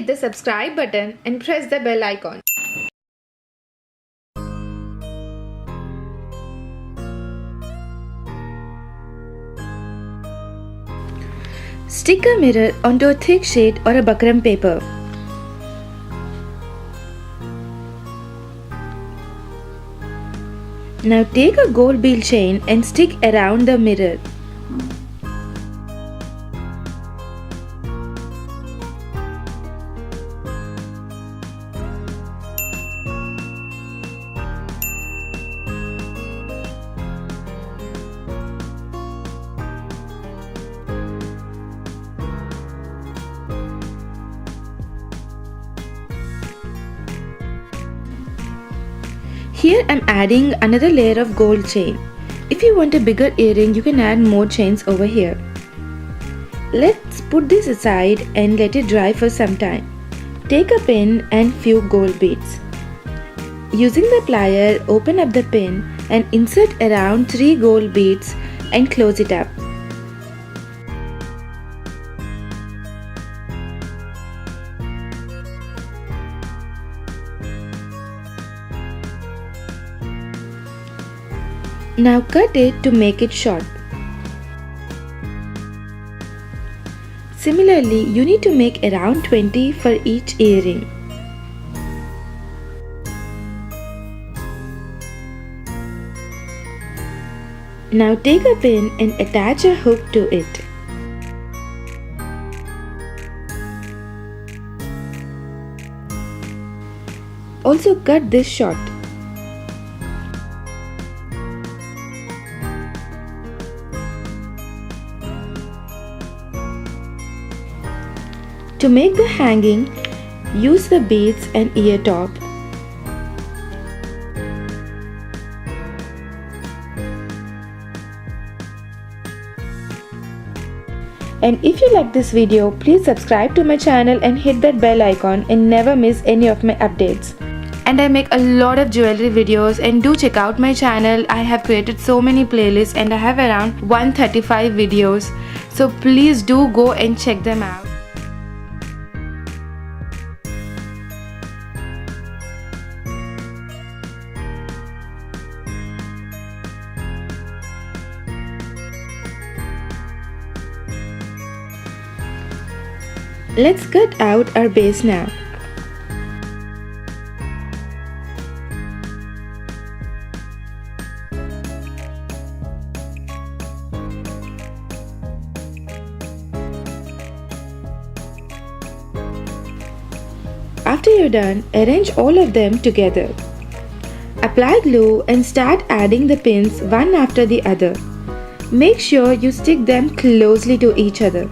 hit the subscribe button and press the bell icon. Stick a mirror onto a thick sheet or a buckram paper. Now take a gold bead chain and stick around the mirror. Here I am adding another layer of gold chain. If you want a bigger earring, you can add more chains over here. Let's put this aside and let it dry for some time. Take a pin and few gold beads. Using the plier, open up the pin and insert around 3 gold beads and close it up. Now cut it to make it short. Similarly, you need to make around 20 for each earring. Now take a pin and attach a hook to it. Also cut this short. To make the hanging, use the beads and ear top. And if you like this video, please subscribe to my channel and hit that bell icon and never miss any of my updates. And I make a lot of jewelry videos, and do check out my channel. I have created so many playlists and I have around 135 videos. So please do go and check them out. Let's cut out our base now. After you're done, arrange all of them together. Apply glue and start adding the pins one after the other. Make sure you stick them closely to each other.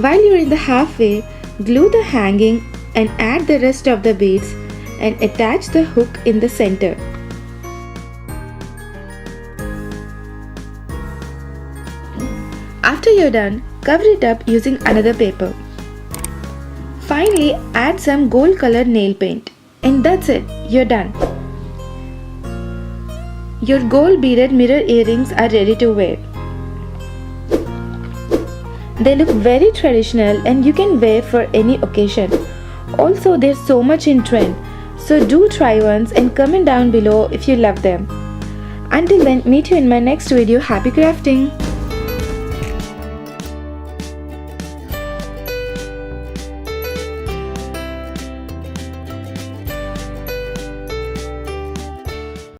While you're in the halfway, glue the hanging and add the rest of the beads and attach the hook in the center. After you're done, cover it up using another paper. Finally, add some gold colored nail paint. And that's it, you're done. Your gold beaded mirror earrings are ready to wear. They look very traditional and you can wear for any occasion. Also, they're so much in trend. So do try once and comment down below if you love them. Until then, meet you in my next video. Happy crafting!